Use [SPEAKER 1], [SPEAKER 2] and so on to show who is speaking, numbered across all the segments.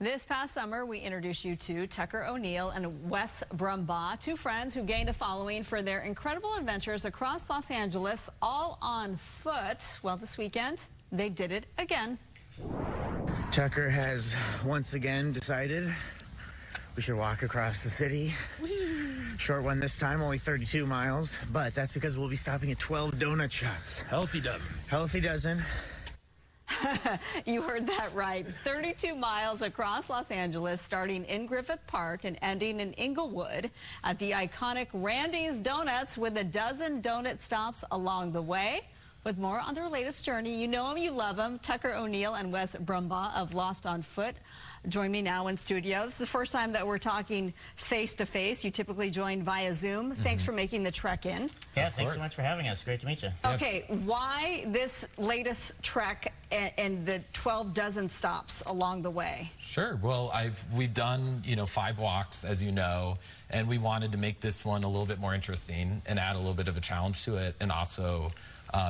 [SPEAKER 1] This past summer, we introduced you to Tucker O'Neill and Wes Brumbaugh, two friends who gained a following for their incredible adventures across Los Angeles, all on foot. Well, this weekend, they did it again.
[SPEAKER 2] Tucker has once again decided we should walk across the city. Short one this time, only 32 miles, but that's because we'll be stopping at 12 donut shops.
[SPEAKER 3] Healthy dozen.
[SPEAKER 2] Healthy dozen.
[SPEAKER 1] You heard that right. 32 miles across Los Angeles, starting in Griffith Park and ending in Inglewood at the iconic Randy's Donuts with a dozen donut stops along the way. With more on their latest journey, you know them, you love them. Tucker O'Neill and Wes Brumbaugh of Lost on Foot join me now in studio. This is the first time that we're talking face-to-face. You typically join via Zoom. Thanks for making the trek in.
[SPEAKER 4] Yeah, thanks so much for having us. Great to meet you.
[SPEAKER 1] Okay, why this latest trek and the 12 dozen stops along the way?
[SPEAKER 3] Sure. Well, we've done, 5 walks, as you know, and we wanted to make this one a little bit more interesting and add a little bit of a challenge to it, and also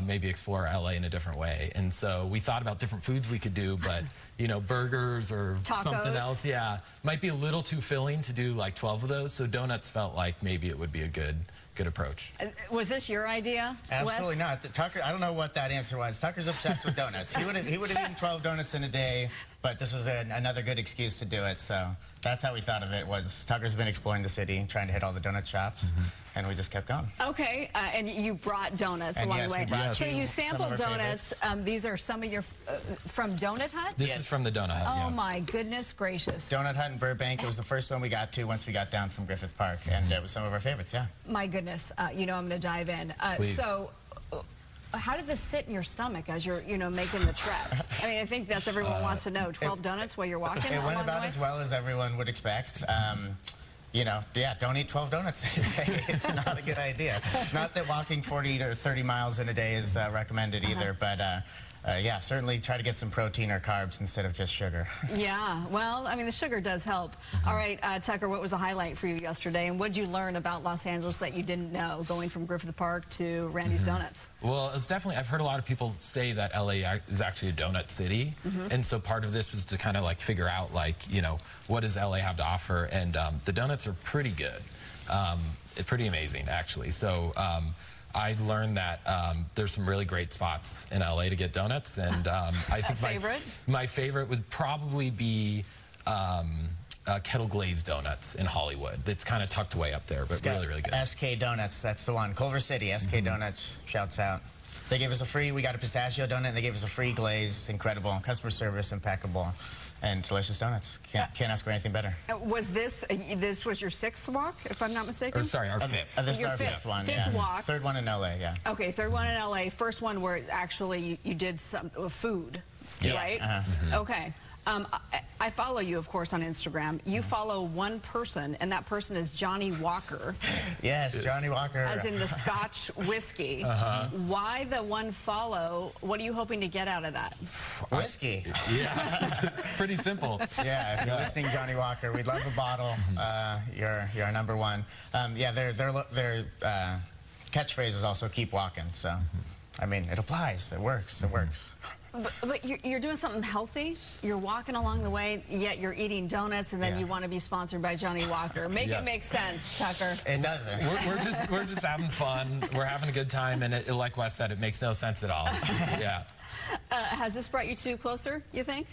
[SPEAKER 3] maybe explore LA in a different way. And so we thought about different foods we could do, but burgers or
[SPEAKER 1] Tacos.
[SPEAKER 3] Something else, might be a little too filling to do like 12 of those. So donuts felt like maybe it would be a good approach.
[SPEAKER 1] Was this your idea,
[SPEAKER 4] Absolutely
[SPEAKER 1] Wes?
[SPEAKER 4] not. Tucker, I don't know what that answer was. Tucker's obsessed with donuts. He would have eaten 12 donuts in a day, but this was another good excuse to do it. So that's how we thought of it. Was Tucker's been exploring the city, trying to hit all the donut shops, and we just kept going.
[SPEAKER 1] Okay, and you brought donuts
[SPEAKER 4] And
[SPEAKER 1] along
[SPEAKER 4] yes,
[SPEAKER 1] the way.
[SPEAKER 4] we brought
[SPEAKER 1] So you
[SPEAKER 4] some of
[SPEAKER 1] sampled
[SPEAKER 4] our
[SPEAKER 1] donuts. These are some of your from Donut Hut.
[SPEAKER 3] This is from the Donut Hut.
[SPEAKER 1] Oh my goodness gracious!
[SPEAKER 4] Donut Hut in Burbank. It was the first one we got to once we got down from Griffith Park, and it was some of our favorites. Yeah.
[SPEAKER 1] My goodness, I'm going to dive in.
[SPEAKER 3] Please.
[SPEAKER 1] So, how did this sit in your stomach as you're, making the trek? I mean, I think that's everyone wants to know. 12 donuts while you're walking.
[SPEAKER 4] It went
[SPEAKER 1] along the
[SPEAKER 4] about
[SPEAKER 1] way?
[SPEAKER 4] as well as everyone would expect. Don't eat 12 donuts a day. It's not a good idea. Not that walking 40 or 30 miles in a day is recommended either, but certainly try to get some protein or carbs instead of just sugar.
[SPEAKER 1] Yeah, well, I mean, the sugar does help. All right, Tucker, what was the highlight for you yesterday, and what did you learn about Los Angeles that you didn't know, going from Griffith Park to Randy's Donuts?
[SPEAKER 3] Well, it's definitely, I've heard a lot of people say that LA is actually a donut city, and so part of this was to kind of like figure out what does LA have to offer, and the donuts are pretty good, pretty amazing actually. So I learned that there's some really great spots in LA to get donuts, and I think my favorite would probably be kettle glazed donuts in Hollywood. It's kind of tucked away up there, but really, really good.
[SPEAKER 4] SK Donuts, that's the one. Culver City, SK Donuts, shouts out. They gave us we got a pistachio donut, and they gave us a free glaze. Incredible. Customer service, impeccable. And delicious donuts. Can't ask for anything better.
[SPEAKER 1] Was this was your 6th walk, if I'm not mistaken?
[SPEAKER 3] Or sorry, our 5th.
[SPEAKER 4] This is our fifth one.
[SPEAKER 1] Fifth walk.
[SPEAKER 4] Third one in LA, yeah.
[SPEAKER 1] Okay, third one in LA. First one where actually you did some food,
[SPEAKER 3] Yes.
[SPEAKER 1] right? Okay. I follow you, of course, on Instagram. You follow one person, and that person is Johnny Walker.
[SPEAKER 4] Yes, Johnny Walker.
[SPEAKER 1] As in the Scotch whiskey. Why the one follow? What are you hoping to get out of that?
[SPEAKER 4] Whiskey.
[SPEAKER 3] Yeah, it's pretty simple.
[SPEAKER 4] Yeah, if you're listening, Johnny Walker, we'd love a bottle. You're our number one. Their catchphrase is also "keep walking." So, I mean, it applies. It works. It works.
[SPEAKER 1] But you're doing something healthy. You're walking along the way, yet you're eating donuts, and then you want to be sponsored by Johnny Walker. Make it make sense, Tucker.
[SPEAKER 4] It doesn't.
[SPEAKER 3] We're just having fun. We're having a good time, and like Wes said, it makes no sense at all. Yeah.
[SPEAKER 1] Has this brought you two closer, you think?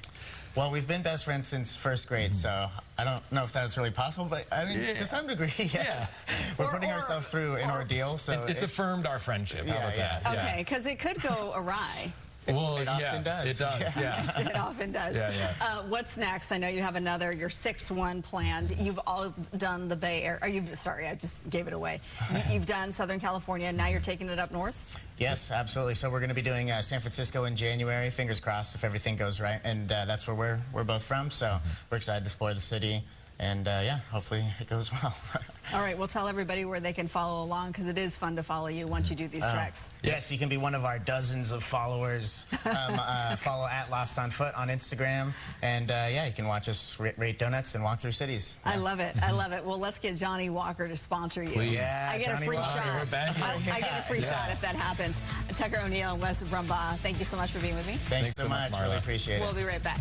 [SPEAKER 4] Well, we've been best friends since 1st grade, so I don't know if that's really possible, but I mean, to some degree, yes. We're putting ourselves through an ordeal, so
[SPEAKER 3] it's affirmed our friendship. How about that?
[SPEAKER 1] Okay, because it could go awry.
[SPEAKER 3] Well,
[SPEAKER 4] it often does.
[SPEAKER 3] It does, yeah.
[SPEAKER 1] It often does. What's next? I know you have your 6th one planned. You've all done the Bay Area. Sorry, I just gave it away. You've done Southern California, and now you're taking it up north?
[SPEAKER 4] Yes, absolutely. So we're going to be doing San Francisco in January, fingers crossed if everything goes right. And that's where we're both from, so we're excited to explore the city. And hopefully it goes well.
[SPEAKER 1] All right, we'll tell everybody where they can follow along, because it is fun to follow you once you do these treks.
[SPEAKER 4] Yes, you can be one of our dozens of followers. Follow at Lost on Foot on Instagram. And you can watch us rate donuts and walk through cities.
[SPEAKER 1] I love it. I love it. Well, let's get Johnny Walker to sponsor you.
[SPEAKER 3] Please.
[SPEAKER 4] Yeah,
[SPEAKER 1] I get
[SPEAKER 4] Johnny
[SPEAKER 1] a free
[SPEAKER 4] Walker,
[SPEAKER 1] shot.
[SPEAKER 3] we're back here.
[SPEAKER 1] I get a free shot if that happens. Tucker O'Neill and Wes Brumbaugh, thank you so much for being with me.
[SPEAKER 4] Thanks so much.
[SPEAKER 3] Marla.
[SPEAKER 4] Really appreciate it.
[SPEAKER 1] We'll be right back.